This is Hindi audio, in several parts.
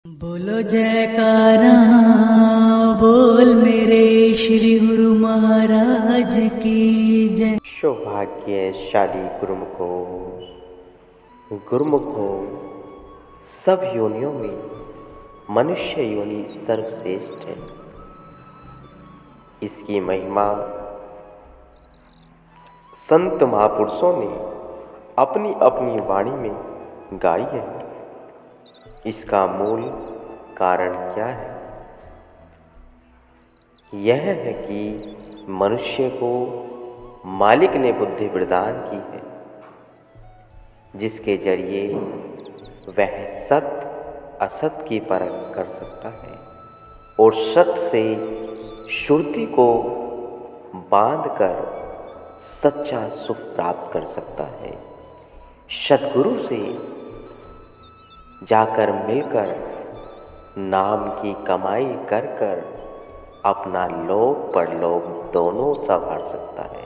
बोलो जयकारा, बोल मेरे श्री गुरु महाराज की जय। सौभाग्यशाली गुरुमुख हो सब योनियों में मनुष्य योनि सर्वश्रेष्ठ है। इसकी महिमा संत महापुरुषों ने अपनी अपनी वाणी में गाई है। इसका मूल कारण क्या है? यह है कि मनुष्य को मालिक ने बुद्धि प्रदान की है, जिसके जरिए वह सत असत की परख कर सकता है और सत से श्रुति को बांधकर सच्चा सुख प्राप्त कर सकता है। सद्गुरु से जाकर मिलकर नाम की कमाई कर कर अपना लोक परलोक दोनों संवार सकता है।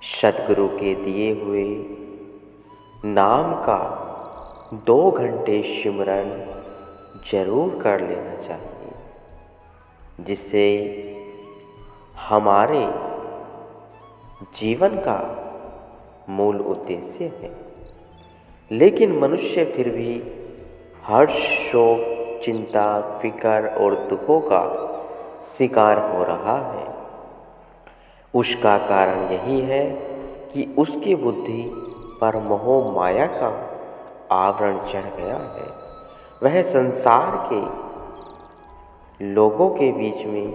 सद्गुरु के दिए हुए नाम का 2 घंटे सिमरन जरूर कर लेना चाहिए, जिससे हमारे जीवन का मूल उद्देश्य है। लेकिन मनुष्य फिर भी हर्ष, शोक, चिंता, फिक्र और दुखों का शिकार हो रहा है। उसका कारण यही है कि उसकी बुद्धि पर मोह माया का आवरण चढ़ गया है। वह संसार के लोगों के बीच में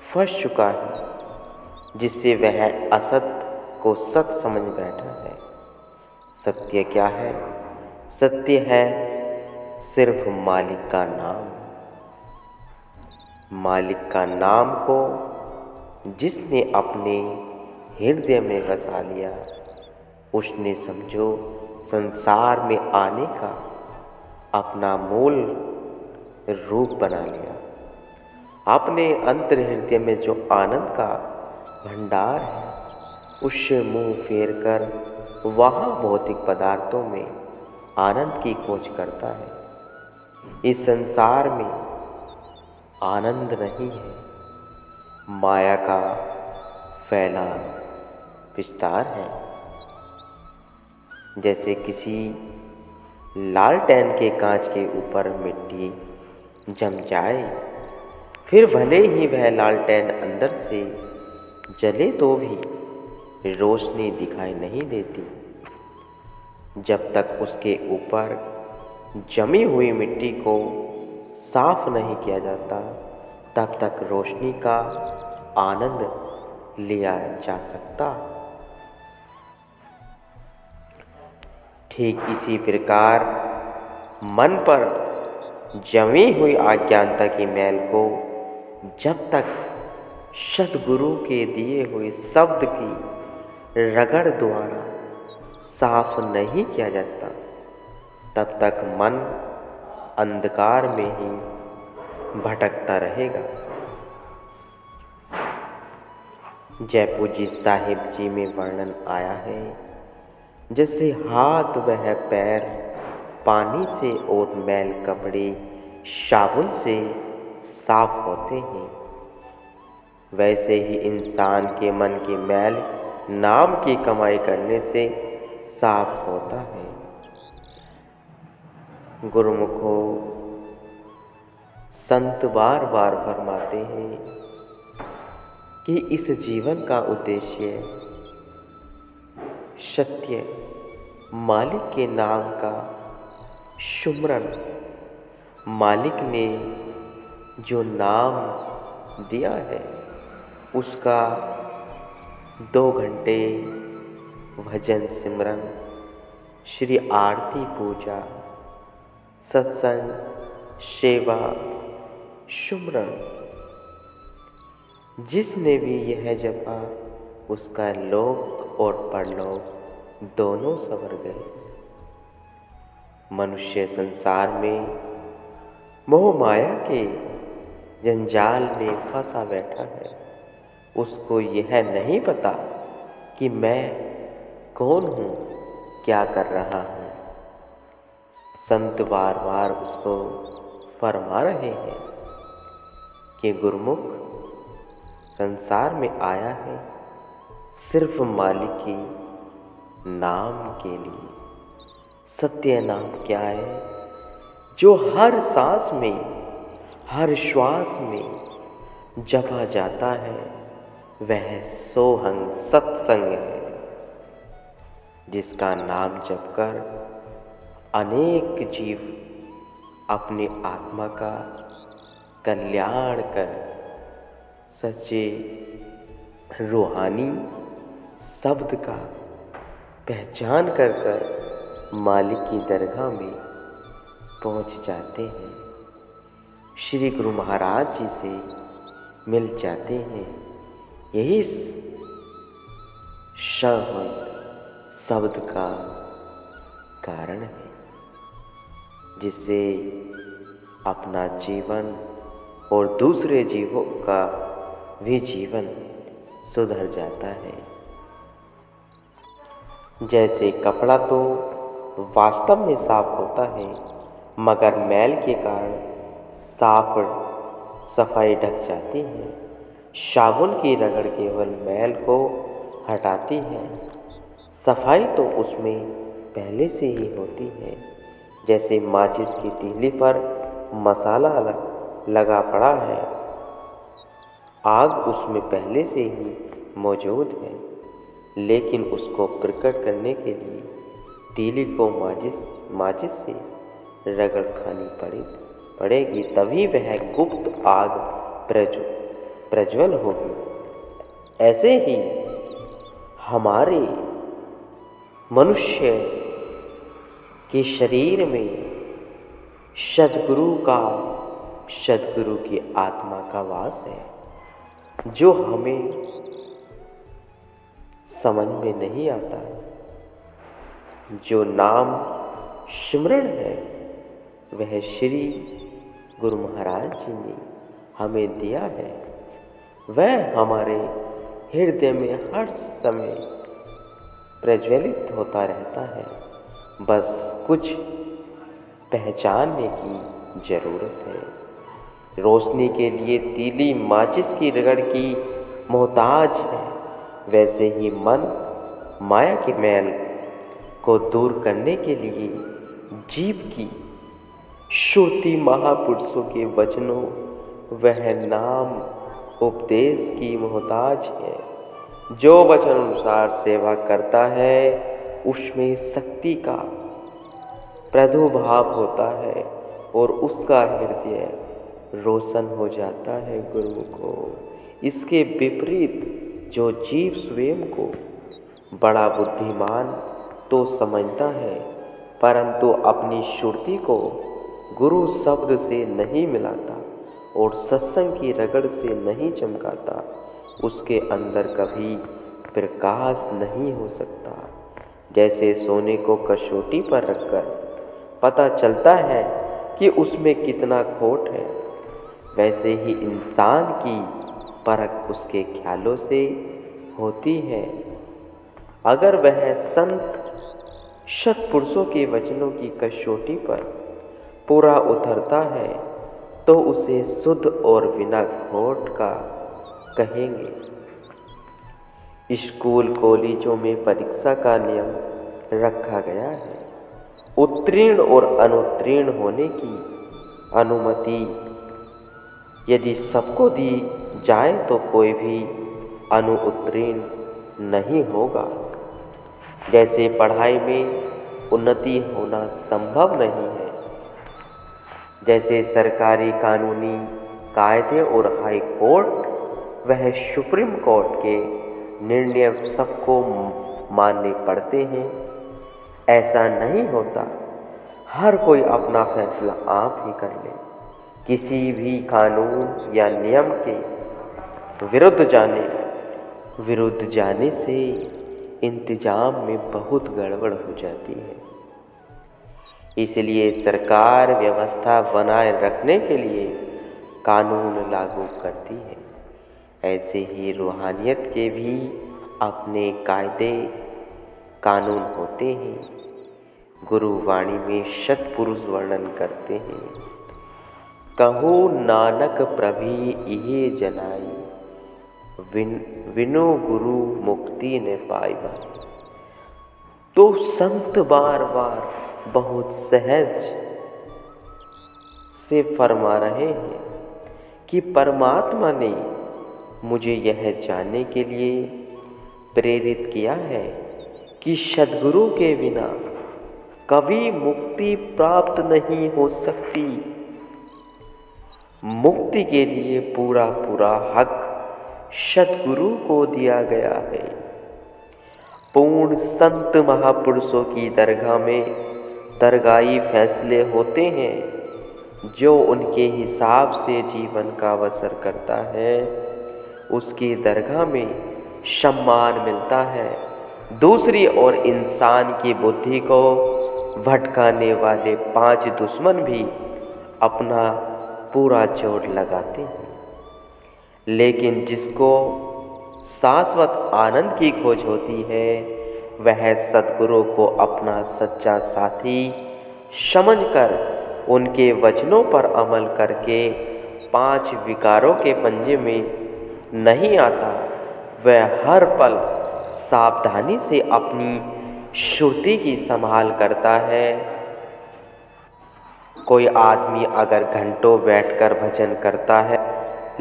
फंस चुका है, जिससे वह असत को सत समझ बैठा है। सत्य क्या है? सत्य है सिर्फ मालिक का नाम। मालिक का नाम को जिसने अपने हृदय में बसा लिया, उसने समझो संसार में आने का अपना मूल रूप बना लिया। अपने अंतर हृदय में जो आनंद का भंडार है, उससे मुंह फेर कर वहाँ भौतिक पदार्थों में आनंद की खोज करता है। इस संसार में आनंद नहीं है, माया का फैला विस्तार है। जैसे किसी लालटेन के कांच के ऊपर मिट्टी जम जाए, फिर भले ही वह लालटेन अंदर से जले तो भी रोशनी दिखाई नहीं देती। जब तक उसके ऊपर जमी हुई मिट्टी को साफ नहीं किया जाता, तब तक रोशनी का आनंद लिया जा सकता। ठीक इसी प्रकार मन पर जमी हुई अज्ञानता की मैल को जब तक सद्गुरु के दिए हुए शब्द की रगड़ द्वारा साफ नहीं किया जाता, तब तक मन अंधकार में ही भटकता रहेगा। जयपूजी साहिब जी में वर्णन आया है, जैसे हाथ वह पैर पानी से और मैल कपड़े साबुन से साफ होते हैं, वैसे ही इंसान के मन की मैल नाम की कमाई करने से साफ होता है। गुरुमुखो, संत बार बार फरमाते हैं कि इस जीवन का उद्देश्य सत्य मालिक के नाम का सुमरन। मालिक ने जो नाम दिया है, उसका 2 घंटे भजन सिमरन, श्री आरती पूजा, सत्संग, सेवा, सुमरन, जिसने भी यह जपा, उसका लोक और परलोक दोनों संवर गए। मनुष्य संसार में मोह माया के जंजाल में फंसा बैठा है। उसको यह नहीं पता कि मैं कौन हूँ, क्या कर रहा हूँ। संत बार बार उसको फरमा रहे हैं कि गुरुमुख संसार में आया है सिर्फ मालिक के नाम के लिए। सत्य नाम क्या है? जो हर सांस में, हर श्वास में जपा जाता है, वह सोहंग सत्संग है, जिसका नाम जपकर अनेक जीव अपनी आत्मा का कल्याण कर सच्चे रूहानी शब्द का पहचान कर मालिक की दरगाह में पहुंच जाते हैं, श्री गुरु महाराज जी से मिल जाते हैं। यही शब्द का कारण है जिससे अपना जीवन और दूसरे जीवों का भी जीवन सुधर जाता है। जैसे कपड़ा तो वास्तव में साफ होता है, मगर मैल के कारण साफ सफाई ढक जाती है। साबुन की रगड़ केवल मैल को हटाती है, सफाई तो उसमें पहले से ही होती है। जैसे माचिस की तीली पर मसाला लगा पड़ा है, आग उसमें पहले से ही मौजूद है, लेकिन उसको प्रकट करने के लिए तीली को माचिस से रगड़ खानी पड़ेगी, तभी वह गुप्त आग प्रज्वल होगी। ऐसे ही हमारे मनुष्य के शरीर में सद्गुरु की आत्मा का वास है, जो हमें समझ में नहीं आता। जो नाम सिमरण है वह श्री गुरु महाराज जी ने हमें दिया है। वह हमारे हृदय में हर समय प्रज्वलित होता रहता है, बस कुछ पहचानने की जरूरत है। रोशनी के लिए तीली माचिस की रगड़ की मोहताज है, वैसे ही मन माया के मैल को दूर करने के लिए जीव की श्रुति महापुरुषों के वचनों वह नाम उपदेश की मोहताज है। जो वचन अनुसार सेवा करता है उसमें शक्ति का प्रादुर्भाव होता है और उसका हृदय रोशन हो जाता है गुरुमुखो। इसके विपरीत जो जीव स्वयं को बड़ा बुद्धिमान तो समझता है, परंतु अपनी श्रुति को गुरु शब्द से नहीं मिलाता और सत्संग की रगड़ से नहीं चमकाता, उसके अंदर कभी प्रकाश नहीं हो सकता। जैसे सोने को कसौटी पर रखकर पता चलता है कि उसमें कितना खोट है, वैसे ही इंसान की परख उसके ख्यालों से होती है। अगर वह संत सत्पुरुषों के वचनों की कसौटी पर पूरा उतरता है तो उसे शुद्ध और बिना खोट का कहेंगे। स्कूल कॉलेजों में परीक्षा का नियम रखा गया है। उत्तीर्ण और अनुत्तीर्ण होने की अनुमति यदि सबको दी जाए तो कोई भी अनुत्तीर्ण नहीं होगा। जैसे पढ़ाई में उन्नति होना संभव नहीं है, जैसे सरकारी कानूनी कायदे और हाई कोर्ट वह सुप्रीम कोर्ट के निर्णय सबको मानने पड़ते हैं, ऐसा नहीं होता। हर कोई अपना फैसला आप ही कर ले। किसी भी कानून या नियम के विरुद्ध जाने से इंतजाम में बहुत गड़बड़ हो जाती है। इसलिए सरकार व्यवस्था बनाए रखने के लिए कानून लागू करती है। ऐसे ही रूहानियत के भी अपने कायदे कानून होते हैं। गुरुवाणी में सतपुरुष वर्णन करते हैं। कहो नानक प्रभि इहे जनाई, बिनु गुरु मुक्ति न पाई। तो संत बार बार बहुत सहज से फरमा रहे हैं कि परमात्मा ने मुझे यह जानने के लिए प्रेरित किया है कि सद्गुरु के बिना कभी मुक्ति प्राप्त नहीं हो सकती। मुक्ति के लिए पूरा पूरा हक सद्गुरु को दिया गया है। पूर्ण संत महापुरुषों की दरगाह में दरगाही फैसले होते हैं। जो उनके हिसाब से जीवन का बसर करता है उसकी दरगाह में सम्मान मिलता है। दूसरी ओर इंसान की बुद्धि को भटकाने वाले 5 दुश्मन भी अपना पूरा जोर लगाते हैं। लेकिन जिसको शाश्वत आनंद की खोज होती है वह सद्गुरु को अपना सच्चा साथी समझकर उनके वचनों पर अमल करके 5 विकारों के पंजे में नहीं आता। वह हर पल सावधानी से अपनी श्रुति की संभाल करता है। कोई आदमी अगर घंटों बैठकर भजन करता है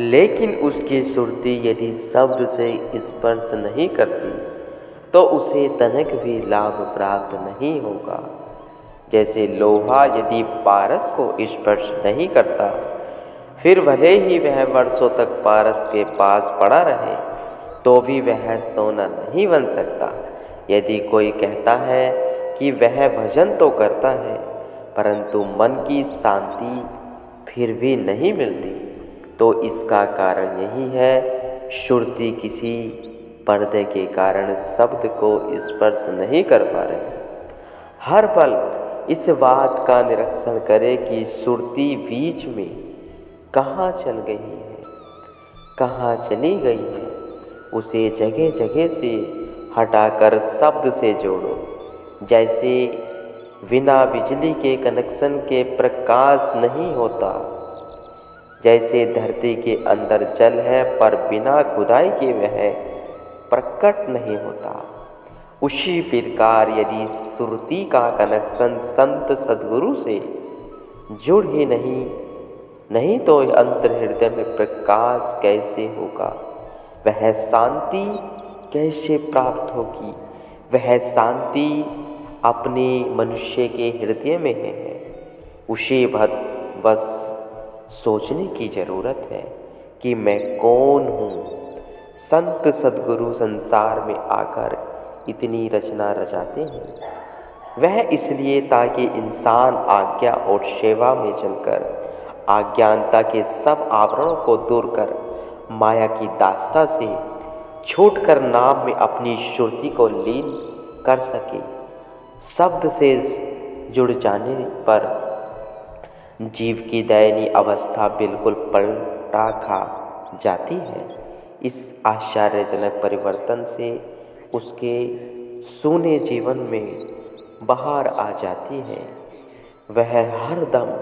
लेकिन उसकी सुरती यदि शब्द से स्पर्श नहीं करती तो उसे तनिक भी लाभ प्राप्त नहीं होगा। जैसे लोहा यदि पारस को स्पर्श नहीं करता फिर भले ही वह वर्षों तक पारस के पास पड़ा रहे तो भी वह सोना नहीं बन सकता। यदि कोई कहता है कि वह भजन तो करता है परंतु मन की शांति फिर भी नहीं मिलती तो इसका कारण यही है श्रुति किसी पर्दे के कारण शब्द को स्पर्श नहीं कर पा रही। हर पल इस बात का निरीक्षण करें कि श्रुति बीच में कहाँ चल गई है, कहाँ चली गई है। उसे जगह जगह से हटाकर शब्द से जोड़ो। जैसे बिना बिजली के कनेक्शन के प्रकाश नहीं होता, जैसे धरती के अंदर जल है पर बिना खुदाई के वह प्रकट नहीं होता, उसी प्रकार यदि श्रुति का कनेक्शन संत सद्गुरु से जुड़ ही नहीं तो अंतर हृदय में प्रकाश कैसे होगा, वह शांति कैसे प्राप्त होगी। वह शांति अपने मनुष्य के हृदय में है। उसे बस सोचने की ज़रूरत है कि मैं कौन हूँ। संत सद्गुरु संसार में आकर इतनी रचना रचाते हैं वह इसलिए ताकि इंसान आज्ञा और सेवा में चलकर अज्ञानता के सब आवरणों को दूर कर माया की दास्ता से छूटकर नाम में अपनी श्रुति को लीन कर सके। शब्द से जुड़ जाने पर जीव की दयनीय अवस्था बिल्कुल पलटा खा जाती है। इस आश्चर्यजनक परिवर्तन से उसके सूने जीवन में बहार आ जाती है। वह हर दम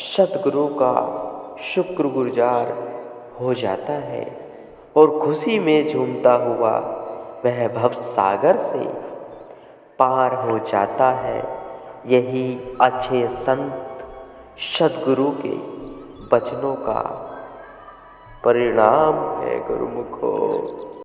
सद्गुरु का शुक्रगुजार हो जाता है और खुशी में झूमता हुआ वह भव सागर से पार हो जाता है। यही अच्छे संत सद्गुरु के वचनों का परिणाम है गुरुमुखो।